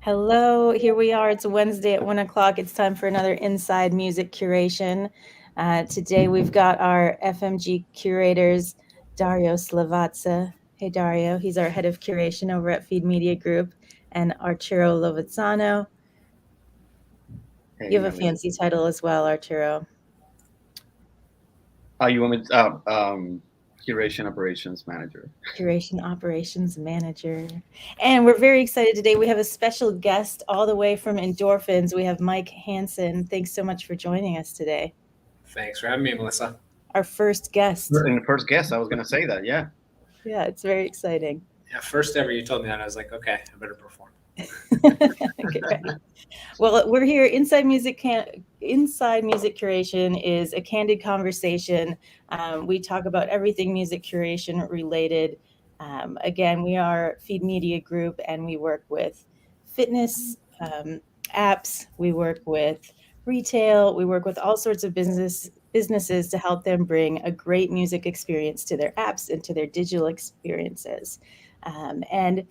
Hello, here we are. It's a Wednesday at 1 o'clock. It's time for another Inside Music Curation. Today we've got our FMG curators, Dario Slavazza. Hey, Dario. He's our head of curation over at Feed Media Group, and Arturo Lovazzano. Hey, You have a Melanie. fancy title as well, Arturo. You want me Curation Operations Manager. Curation Operations Manager. And we're very excited today. We have a special guest all the way from Endorphinz. We have Mike Hansen. Thanks so much for joining us today. Thanks for having me, Melissa. Our first guest. In the first guest, I was going to say that, yeah. Yeah, it's very exciting. Yeah, first ever you told me that, I was like, okay, I better perform. Get ready. Well, we're here. Inside Music Curation is a candid conversation. We talk about everything music curation related. Again, we are Feed Media Group, and we work with fitness apps. We work with retail. We work with all sorts of businesses to help them bring a great music experience to their apps and to their digital experiences. And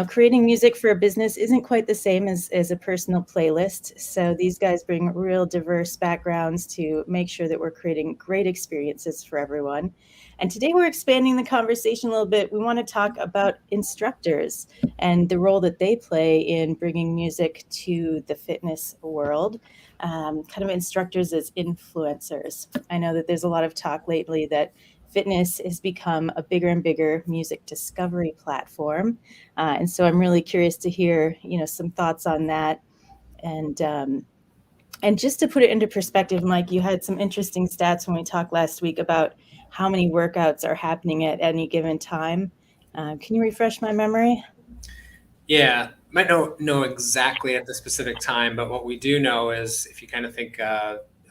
creating music for a business isn't quite the same as a personal playlist. So these guys bring real diverse backgrounds to make sure that we're creating great experiences for everyone. And today we're expanding the conversation a little bit. We want to talk about instructors and the role that they play in bringing music to the fitness world. Kind of instructors as influencers. I know that there's a lot of talk lately that fitness has become a bigger and bigger music discovery platform. And so I'm really curious to hear, some thoughts on that. And just to put it into perspective, Mike, you had some interesting stats when we talked last week about how many workouts are happening at any given time. Can you refresh my memory? Yeah, might not know exactly at the specific time, but what we do know is if you kind of think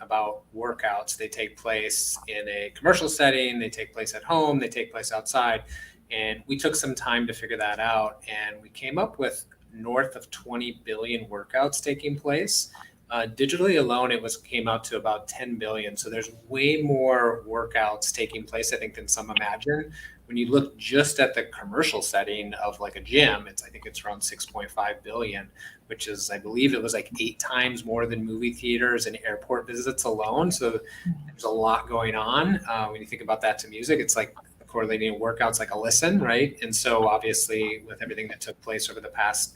about workouts, they take place in a commercial setting, they take place at home, they take place outside. And we took some time to figure that out, and we came up with north of 20 billion workouts taking place. Digitally alone, came out to about 10 billion. So there's way more workouts taking place, I think, than some imagine. When you look just at the commercial setting of like a gym, I think it's around 6.5 billion, which is, I believe it was like 8 times more than movie theaters and airport visits alone. So there's a lot going on. When you think about that to music, it's like correlating workouts like a listen, right? And so obviously with everything that took place over the past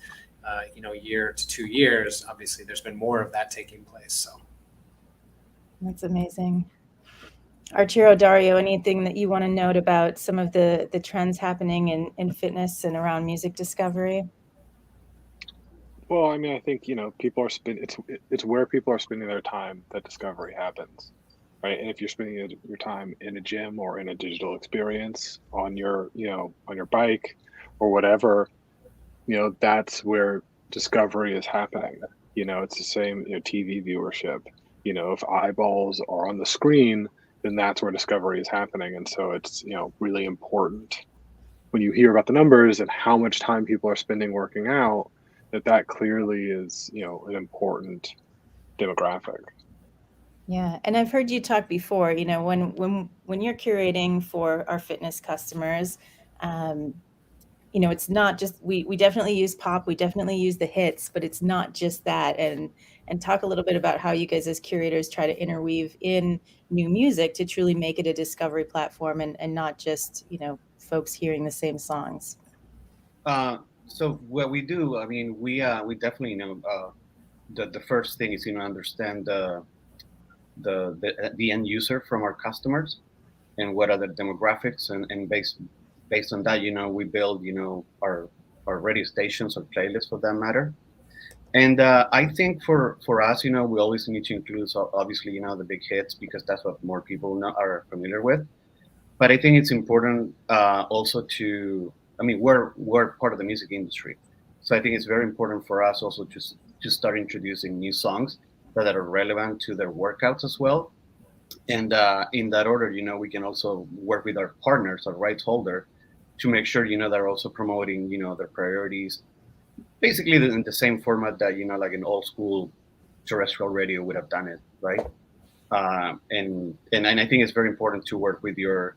year to 2 years, obviously there's been more of that taking place. So That's amazing. Arturo, Dario, anything that you want to note about some of the trends happening in fitness and around music discovery? Well, I mean, I think, people are spending it's where people are spending their time that discovery happens, right? And if you're spending your time in a gym or in a digital experience on your, on your bike or whatever, that's where discovery is happening. It's the same, TV viewership. If eyeballs are on the screen, then that's where discovery is happening. And so it's, really important when you hear about the numbers and how much time people are spending working out, that clearly is, an important demographic. Yeah, and I've heard you talk before. When you're curating for our fitness customers, it's not just we definitely use pop, we definitely use the hits, but it's not just that. And talk a little bit about how you guys as curators try to interweave in new music to truly make it a discovery platform and not just folks hearing the same songs. So what we do, I mean, we definitely the first thing is understand the end user from our customers and what are the demographics, and based on that, we build our radio stations or playlists for that matter. And I think for us, we always need to include, so obviously, the big hits, because that's what more people are familiar with. But I think it's important also I mean, we're part of the music industry, so I think it's very important for us also to start introducing new songs that are relevant to their workouts as well. And in that order, we can also work with our partners, our rights holder, to make sure they're also promoting their priorities, basically in the same format that like an old school terrestrial radio would have done it, right? And I think it's very important to work with your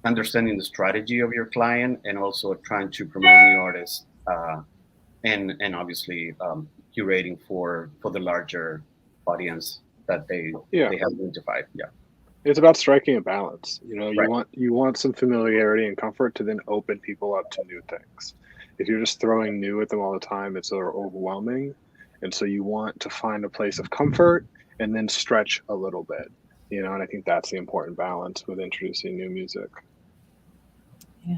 understanding the strategy of your client, and also trying to promote new artists and obviously curating for the larger audience that they have identified. Yeah. It's about striking a balance. You know, Right. you want some familiarity and comfort to then open people up to new things. If you're just throwing new at them all the time, it's sort of overwhelming. And so you want to find a place of comfort and then stretch a little bit. You know, and I think that's the important balance with introducing new music. Yeah.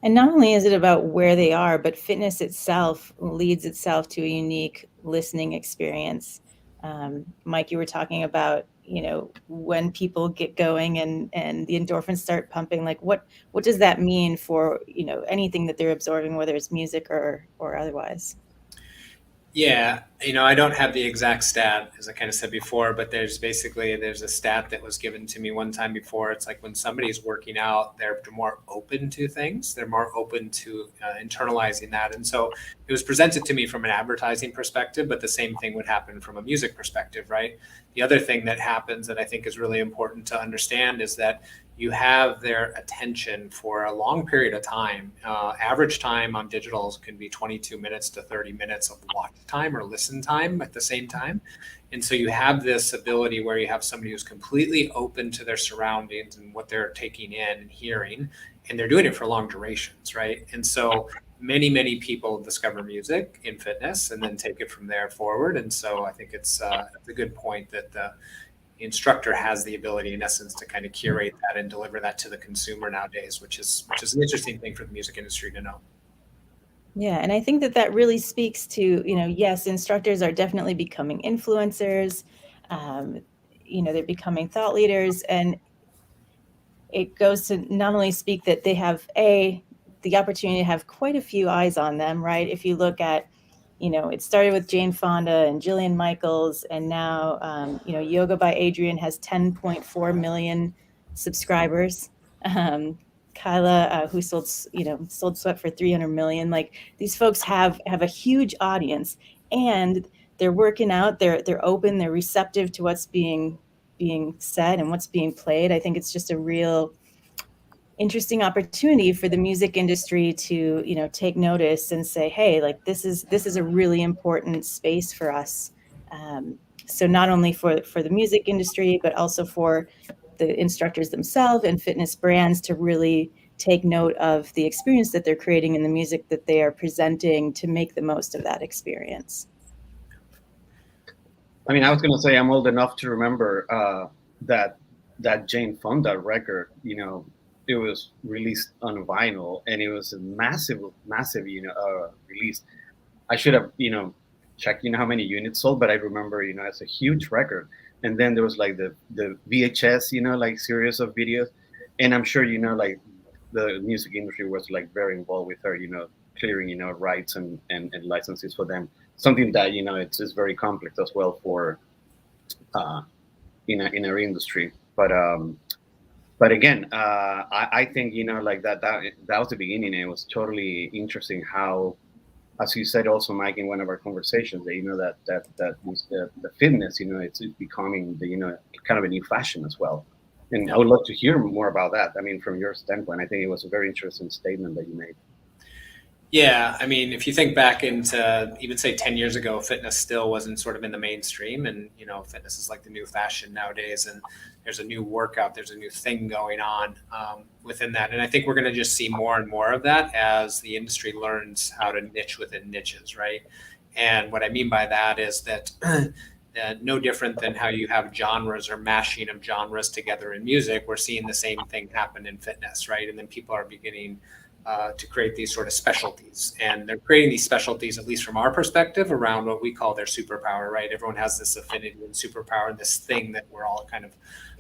And not only is it about where they are, but fitness itself leads itself to a unique listening experience. Mike, you were talking about, you know, when people get going and the endorphins start pumping, like what does that mean for, you know, anything that they're absorbing, whether it's music or otherwise? Yeah, you know, I don't have the exact stat, as I kind of said before, but there's a stat that was given to me one time before. It's like when somebody's working out, they're more open to things. They're more open to internalizing that. And so it was presented to me from an advertising perspective, but the same thing would happen from a music perspective, right? The other thing that happens that I think is really important to understand is that you have their attention for a long period of time. Average time on digitals can be 22 minutes to 30 minutes of watch time or listen time at the same time. And so you have this ability where you have somebody who's completely open to their surroundings and what they're taking in and hearing, and they're doing it for long durations, right? And so many people discover music in fitness and then take it from there forward. And so I think it's a good point that the instructor has the ability, in essence, to kind of curate that and deliver that to the consumer nowadays, which is an interesting thing for the music industry to know. Yeah, and I think that really speaks to, you know, yes, instructors are definitely becoming influencers. You know, they're becoming thought leaders, and it goes to not only speak that they have the opportunity to have quite a few eyes on them, right? If you look at, you know, it started with Jane Fonda and Jillian Michaels, and now, you know, Yoga by Adrian has 10.4 million subscribers. Kyla, who sold Sweat for 300 million. Like, these folks have a huge audience, and they're working out. They're open. They're receptive to what's being said and what's being played. I think it's just a real interesting opportunity for the music industry to, you know, take notice and say, hey, like this is a really important space for us. So not only for the music industry, but also for the instructors themselves and fitness brands to really take note of the experience that they're creating in the music that they are presenting to make the most of that experience. I mean, I was going to say I'm old enough to remember that Jane Fonda record. You know, it was released on vinyl, and it was a massive, you know, release. I should have, you know, checked, you know, how many units sold, but I remember, you know, it's a huge record. And then there was like the VHS, you know, like series of videos, and I'm sure, you know, like the music industry was like very involved with her, you know, clearing, you know, rights and licenses for them. Something that, you know, it's very complex as well for in our industry. But again, I think, you know, like that was the beginning. It was totally interesting how, as you said also, Mike, in one of our conversations, that, you know, that the fitness, you know, it's becoming the, you know, kind of a new fashion as well. And I would love to hear more about that. I mean, from your standpoint, I think it was a very interesting statement that you made. Yeah, I mean, if you think back into even say 10 years ago, fitness still wasn't sort of in the mainstream, and, you know, fitness is like the new fashion nowadays, and there's a new workout, there's a new thing going on within that. And I think we're going to just see more and more of that as the industry learns how to niche within niches, right? And what I mean by that is that no different than how you have genres or mashing of genres together in music, we're seeing the same thing happen in fitness, right? And then people are beginning to create these sort of specialties. And they're creating these specialties, at least from our perspective, around what we call their superpower, right? Everyone has this affinity and superpower, this thing that we're all kind of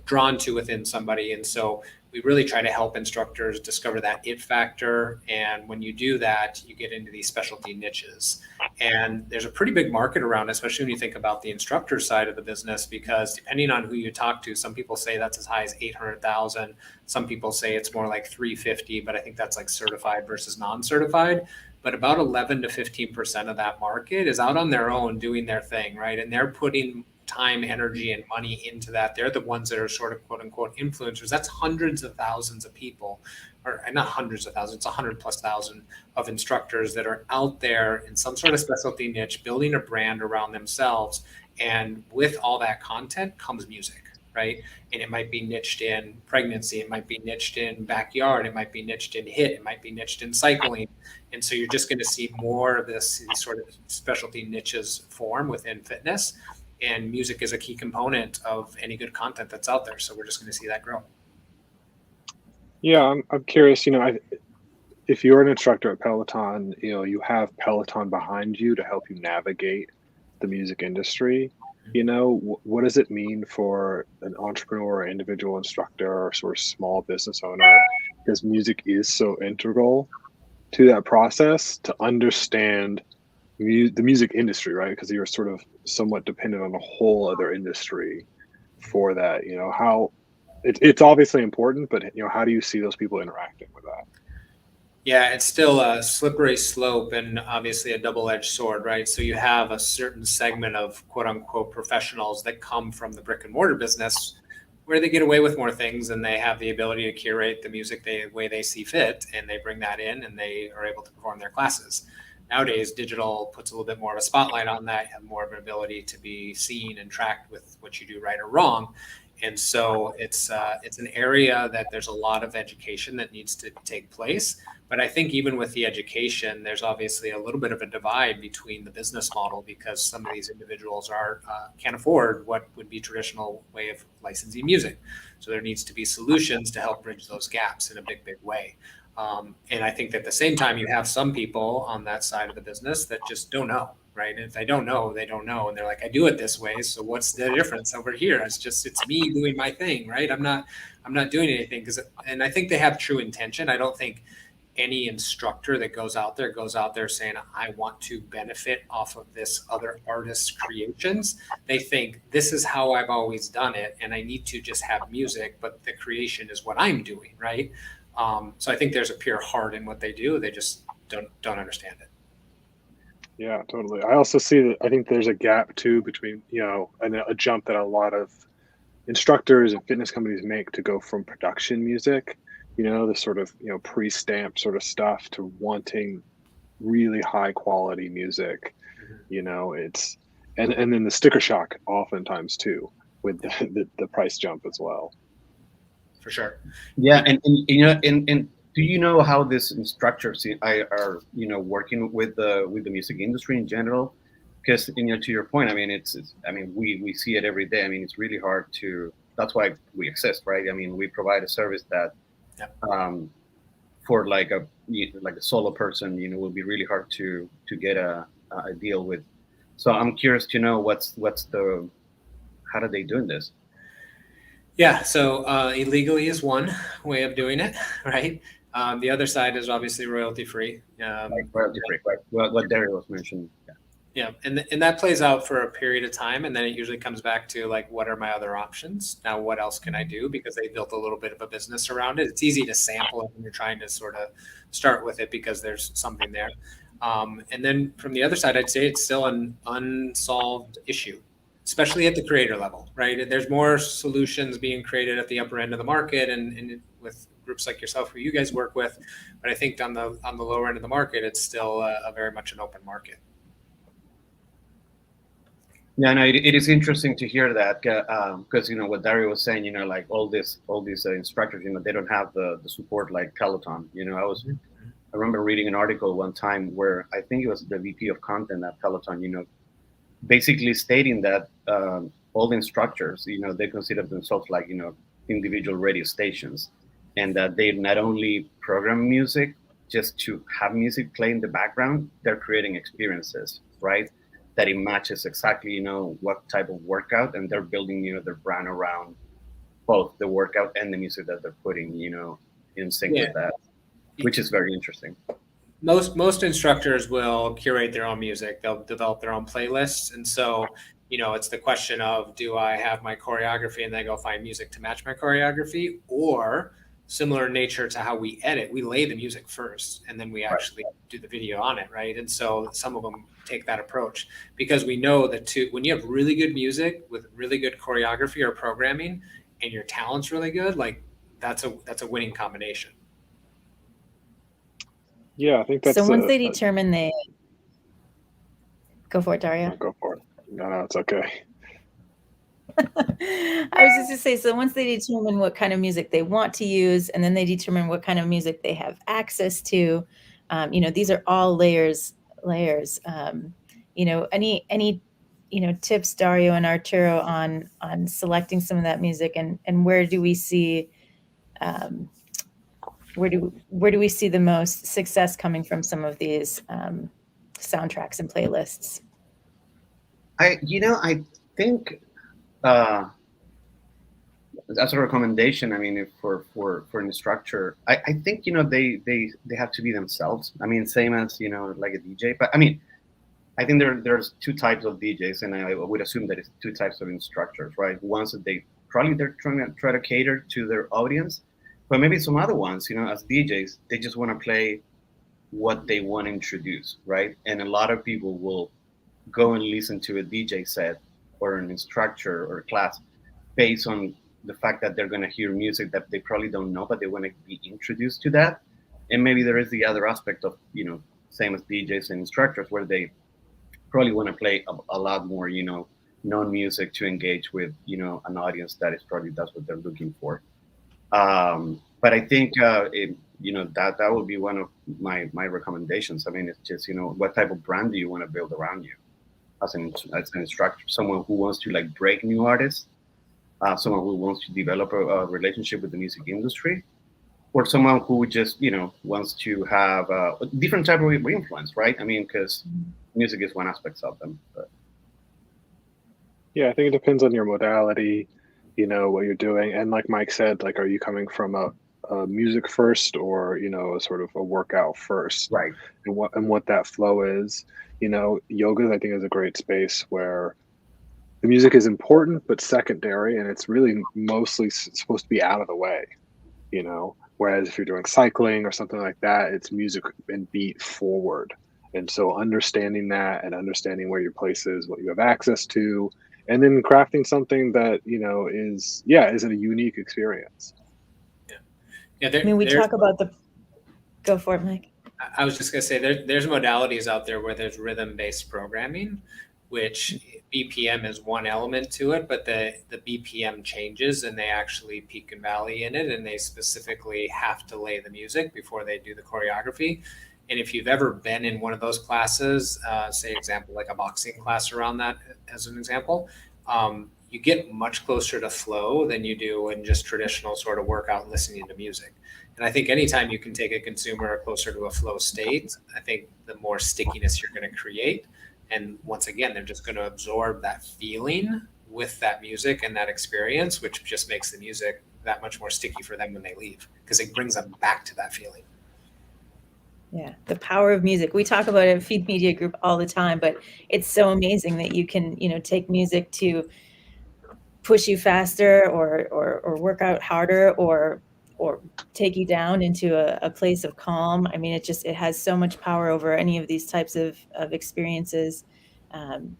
drawn to within somebody. And so we really try to help instructors discover that it factor. And when you do that, you get into these specialty niches. And there's a pretty big market around, especially when you think about the instructor side of the business, because depending on who you talk to, some people say that's as high as 800,000. Some people say it's more like 350, but I think that's like certified versus non-certified. But about 11 to 15% of that market is out on their own doing their thing, right? And they're putting time, energy, and money into that. They're the ones that are sort of quote unquote influencers. That's hundreds of thousands of people, or not hundreds of thousands, it's 100,000+ of instructors that are out there in some sort of specialty niche, building a brand around themselves. And with all that content comes music, right? And it might be niched in pregnancy, it might be niched in backyard, it might be niched in HIIT, it might be niched in cycling. And so you're just going to see more of these sort of specialty niches form within fitness. And music is a key component of any good content that's out there. So we're just going to see that grow. Yeah, I'm curious, if you're an instructor at Peloton, you have Peloton behind you to help you navigate the music industry. What does it mean for an entrepreneur or individual instructor or sort of small business owner, because music is so integral to that process, to understand the music industry, right? Because you're sort of somewhat dependent on a whole other industry for that. How it's obviously important, but how do you see those people interacting with that? Yeah, it's still a slippery slope and obviously a double-edged sword, right? So you have a certain segment of quote unquote professionals that come from the brick and mortar business where they get away with more things and they have the ability to curate the music the way they see fit, and they bring that in and they are able to perform their classes. Nowadays, digital puts a little bit more of a spotlight on that, you have more of an ability to be seen and tracked with what you do right or wrong. And so it's an area that there's a lot of education that needs to take place. But I think even with the education, there's obviously a little bit of a divide between the business model, because some of these individuals can't afford what would be traditional way of licensing music. So there needs to be solutions to help bridge those gaps in a big, big way. And I think that at the same time, you have some people on that side of the business that just don't know, right? And if they don't know, they don't know. And they're like, I do it this way. So what's the difference over here? It's me doing my thing, right? I'm not doing anything. And I think they have true intention. I don't think any instructor that goes out there saying, I want to benefit off of this other artist's creations. They think this is how I've always done it, and I need to just have music, but the creation is what I'm doing, right? So I think there's a pure heart in what they do. They just don't understand it. Yeah, totally. I also see that I think there's a gap too between, and a jump that a lot of instructors and fitness companies make to go from production music, the sort of, pre-stamped sort of stuff, to wanting really high quality music. It's, and then the sticker shock oftentimes too, with the price jump as well. For sure. Yeah. And do you know how these instructors are working with the music industry in general? Because to your point, we see it every day. It's really hard to. That's why we exist, right? We provide a service that, for like a solo person, will be really hard to get a deal with. So I'm curious to know how are they doing this? Yeah, so illegally is one way of doing it, right? The other side is obviously royalty free. Royalty free, right? What Dario was mentioning. Yeah, and that plays out for a period of time, and then it usually comes back to like, what are my other options? Now, what else can I do? Because they built a little bit of a business around it. It's easy to sample it when you're trying to sort of start with it because there's something there. And then from the other side, I'd say it's still an unsolved issue, especially at the creator level, right? There's more solutions being created at the upper end of the market and with groups like yourself who you guys work with. But I think on the lower end of the market, it's still a very much an open market. Yeah, no, it is interesting to hear that because what Dario was saying, like all these instructors, they don't have the support like Peloton. I remember reading an article one time where I think it was the VP of content at Peloton, basically stating that all the instructors, they consider themselves like individual radio stations, and that they not only program music just to have music play in the background, they're creating experiences, right? That it matches exactly, what type of workout, and they're building, their brand around both the workout and the music that they're putting, in sync with that, which is very interesting. Most instructors will curate their own music. They'll develop their own playlists. And so, it's the question of, do I have my choreography and then go find music to match my choreography? Or similar in nature to how we edit. We lay the music first, and then we actually do the video on it, right? And so some of them take that approach because we know that when you have really good music with really good choreography or programming, and your talent's really good, like that's a winning combination. Yeah, I think that's. So once they determine they go for it, Dario. Go for it. No, it's okay. I was just to say, so once they determine what kind of music they want to use, and then they determine what kind of music they have access to, these are all layers. Any tips, Dario and Arturo, on selecting some of that music, and where do we see where do we see the most success coming from some of these soundtracks and playlists? I think as a recommendation, I mean, if for an instructor, I think they have to be themselves. I mean, same as like a DJ. But I mean, I think there's two types of DJs, and I would assume that it's two types of instructors, right? Ones that they're trying to cater to their audience, but maybe some other ones, as DJs, they just want to play what they want to introduce, right? And a lot of people will go and listen to a DJ set or an instructor or a class based on the fact that they're going to hear music that they probably don't know, but they want to be introduced to that. And maybe there is the other aspect of, same as DJs and instructors, where they probably want to play a lot more, known music to engage with, an audience that is probably that's what they're looking for. But I think, that would be one of my recommendations. I mean, it's just, what type of brand do you want to build around you as an instructor? Someone who wants to like break new artists, someone who wants to develop a relationship with the music industry, or someone who just, wants to have a different type of influence, right? I mean, because music is one aspect of them. But. Yeah, I think it depends on your modality, what you're doing. And like Mike said, like, are you coming from a music first or, a sort of a workout first? Right. And what that flow is. Yoga, I think, is a great space where the music is important, but secondary, and it's really mostly supposed to be out of the way, whereas if you're doing cycling or something like that, it's music and beat forward. And so understanding that and understanding where your place is, what you have access to, and then crafting something that, is a unique experience. Yeah. I mean, we talk about go for it, Mike. I was just going to say there's modalities out there where there's rhythm-based programming, which BPM is one element to it, but the BPM changes and they actually peak and valley in it, and they specifically have to lay the music before they do the choreography. And if you've ever been in one of those classes, say example, like a boxing class around that as an example, you get much closer to flow than you do in just traditional sort of workout and listening to music. And I think anytime you can take a consumer closer to a flow state, I think the more stickiness you're going to create. And once again, they're just going to absorb that feeling with that music and that experience, which just makes the music that much more sticky for them when they leave, because it brings them back to that feeling. Yeah, the power of music. We talk about it at Feed Media Group all the time, but it's so amazing that you can, take music to push you faster or work out harder or take you down into a place of calm. I mean, it has so much power over any of these types of experiences. And,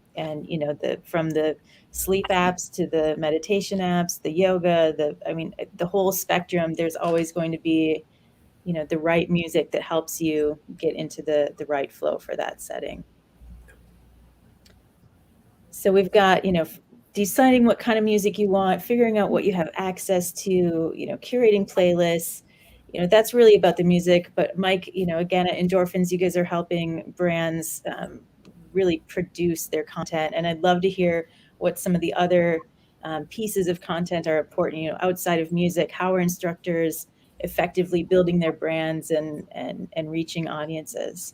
from the sleep apps to the meditation apps, the yoga, the whole spectrum, there's always going to be the right music that helps you get into the right flow for that setting. So we've got, deciding what kind of music you want, figuring out what you have access to, curating playlists, that's really about the music. But Mike, again, at Endorphinz, you guys are helping brands really produce their content. And I'd love to hear what some of the other pieces of content are important, outside of music. How are instructors effectively building their brands and reaching audiences?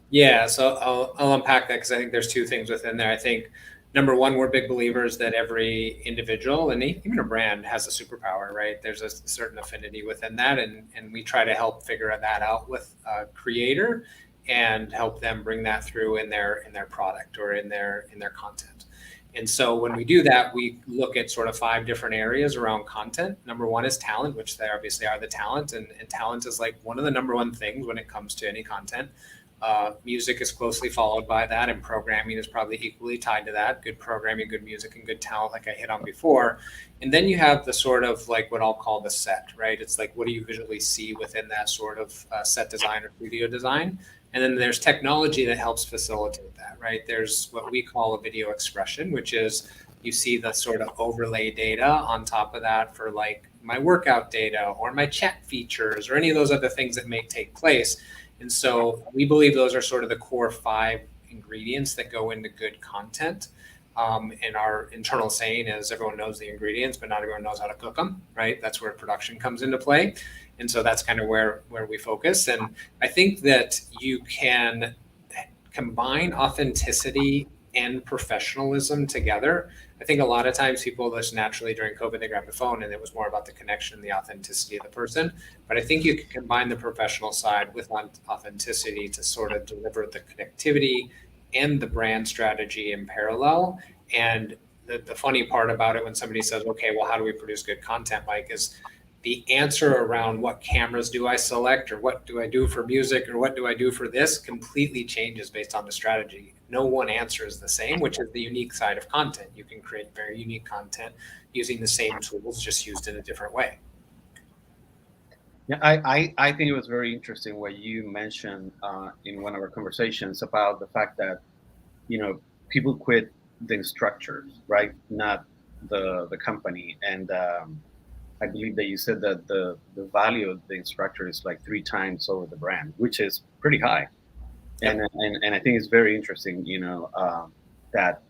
Yeah, so I'll unpack that because I think there's two things within there. I think number one, we're big believers that every individual and even a brand has a superpower, right? There's a certain affinity within that, and we try to help figure that out with a creator and help them bring that through in their product or in their content. And so when we do that, we look at sort of 5 different areas around content. Number 1 is talent, which they obviously are the talent. And talent is like one of the number 1 things when it comes to any content. Music is closely followed by that, and programming is probably equally tied to that. Good programming, good music, and good talent, like I hit on before. And then you have the sort of like what I'll call the set, right? It's like, what do you visually see within that sort of set design or studio design? And then there's technology that helps facilitate that, right? There's what we call a video expression, which is you see the sort of overlay data on top of that for like my workout data or my chat features or any of those other things that may take place. And so we believe those are sort of the core 5 ingredients that go into good content. And our internal saying is everyone knows the ingredients, but not everyone knows how to cook them, right? That's where production comes into play. And so that's kind of where we focus. And I think that you can combine authenticity and professionalism together. I think a lot of times people just naturally during COVID, they grabbed the phone and it was more about the connection and the authenticity of the person. But I think you can combine the professional side with authenticity to sort of deliver the connectivity and the brand strategy in parallel. And the funny part about it when somebody says, okay, well, how do we produce good content, Mike, is the answer around what cameras do I select or what do I do for music or what do I do for this completely changes based on the strategy. No one answer is the same, which is the unique side of content. You can create very unique content using the same tools, just used in a different way. Yeah, I think it was very interesting what you mentioned in one of our conversations about the fact that, you know, people quit the instructors, right? Not the company. And I believe that you said that the value of the instructor is like 3 times over the brand, which is pretty high. And I think it's very interesting, you know, that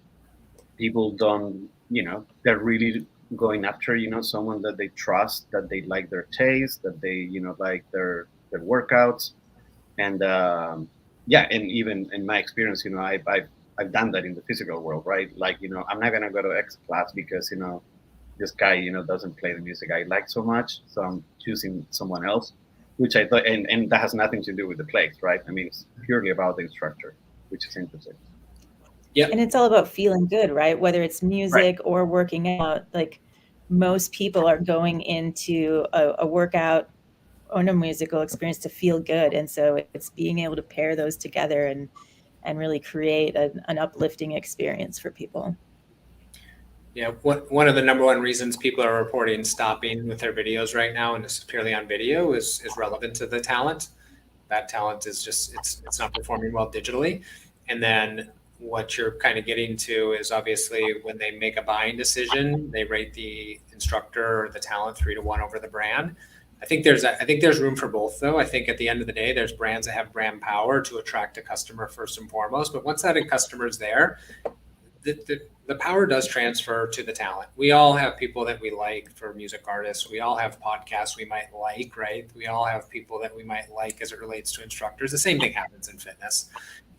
people don't, you know, they're really going after, you know, someone that they trust, that they like their taste, that they, you know, like their workouts. And yeah, and even in my experience, you know, I've done that in the physical world, right? Like, you know, I'm not gonna go to X class because, you know, this guy, you know, doesn't play the music I like so much, so I'm choosing someone else, which I thought, and that has nothing to do with the place, right? I mean, it's purely about the instructor, which is interesting. Yeah, And it's all about feeling good, right? Whether it's music or working out, like most people are going into a workout or a musical experience to feel good. And so it's being able to pair those together and really create an uplifting experience for people. Yeah, one of the number 1 reasons people are reporting stopping with their videos right now, and this is purely on video, is relevant to the talent. That talent is just it's not performing well digitally. And then what you're kind of getting to is obviously when they make a buying decision, they rate the instructor or the talent 3 to 1 over the brand. I think there's room for both, though. I think at the end of the day, there's brands that have brand power to attract a customer first and foremost. But once that customer's there, the power does transfer to the talent. We all have people that we like for music artists. We all have podcasts we might like, right? We all have people that we might like as it relates to instructors. The same thing happens in fitness.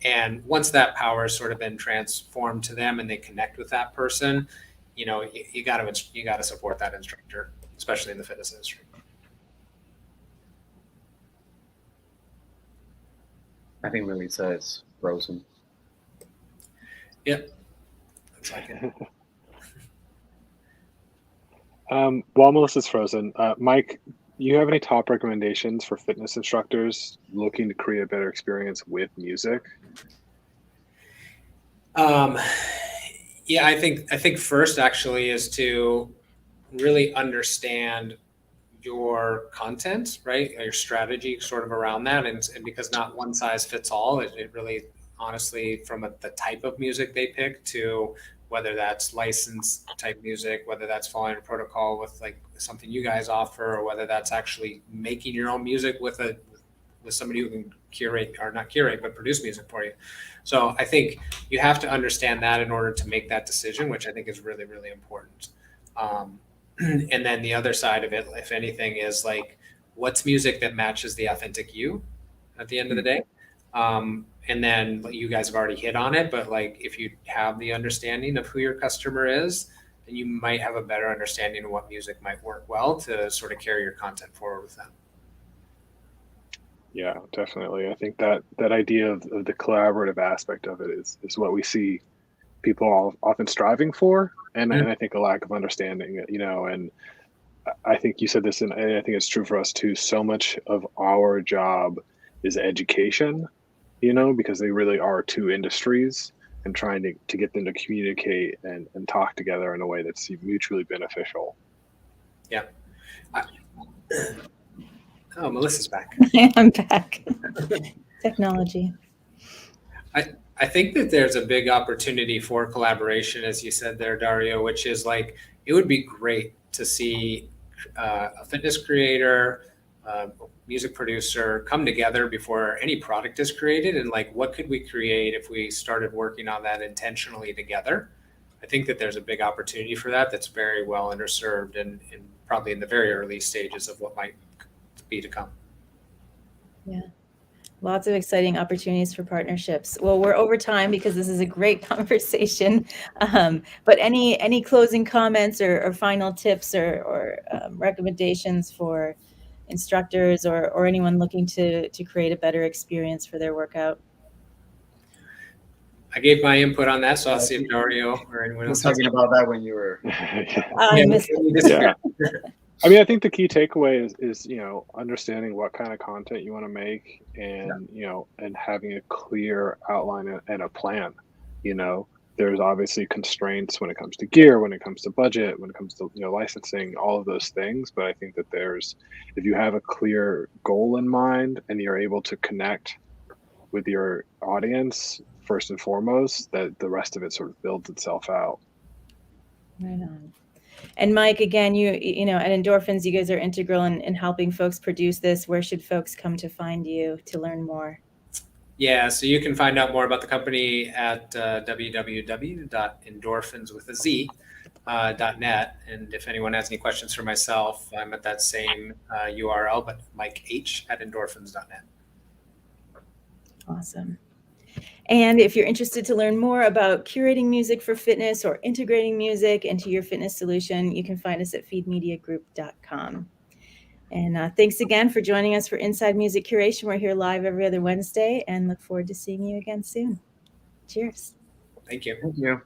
And once that power has sort of been transformed to them and they connect with that person, you know, you got to support that instructor, especially in the fitness industry. I think Melissa is frozen. Yep. Looks like it. While Melissa's frozen, Mike, you have any top recommendations for fitness instructors looking to create a better experience with music? Yeah, I think first actually is to really understand your content, right? Your strategy sort of around that. And because not one size fits all, it really honestly from the type of music they pick to whether that's licensed type music, whether that's following a protocol with like something you guys offer, or whether that's actually making your own music with somebody who can curate or not curate, but produce music for you. So I think you have to understand that in order to make that decision, which I think is really, really important. And then the other side of it, if anything, is like, what's music that matches the authentic you at the end of the day? And then you guys have already hit on it, but like, if you have the understanding of who your customer is, then you might have a better understanding of what music might work well to sort of carry your content forward with them. Yeah, definitely. I think that idea of the collaborative aspect of it is what we see people are often striving for, and I think a lack of understanding, you know. And I think you said this, and I think it's true for us too. So much of our job is education, you know, because they really are two industries, and trying to get them to communicate and talk together in a way that's mutually beneficial. Yeah. Oh, Melissa's back. I'm back. Technology. I think that there's a big opportunity for collaboration, as you said there, Dario, which is like, it would be great to see a fitness creator, music producer come together before any product is created, and like, what could we create if we started working on that intentionally together? I think that there's a big opportunity for that that's very well underserved and probably in the very early stages of what might be to come. Yeah. Lots of exciting opportunities for partnerships. Well, we're over time because this is a great conversation. But any closing comments or final tips or recommendations for instructors or anyone looking to create a better experience for their workout? I gave my input on that, so I'll see if Dario or anyone I was else. talking about that when you were. I missed it. Yeah. I mean, I think the key takeaway is, you know, understanding what kind of content you want to make, and, you know, and having a clear outline and a plan. You know, there's obviously constraints when it comes to gear, when it comes to budget, when it comes to, you know, licensing, all of those things. But I think that if you have a clear goal in mind and you're able to connect with your audience first and foremost, that the rest of it sort of builds itself out. Right on. And Mike, again, you know, at Endorphinz, you guys are integral in helping folks produce this. Where should folks come to find you to learn more? Yeah, so you can find out more about the company at www.endorphinz.net. And if anyone has any questions for myself, I'm at that same URL, but Mike H at endorphins.net. Awesome. And if you're interested to learn more about curating music for fitness or integrating music into your fitness solution, you can find us at feedmediagroup.com. And thanks again for joining us for Inside Music Curation. We're here live every other Wednesday and look forward to seeing you again soon. Cheers. Thank you. Thank you.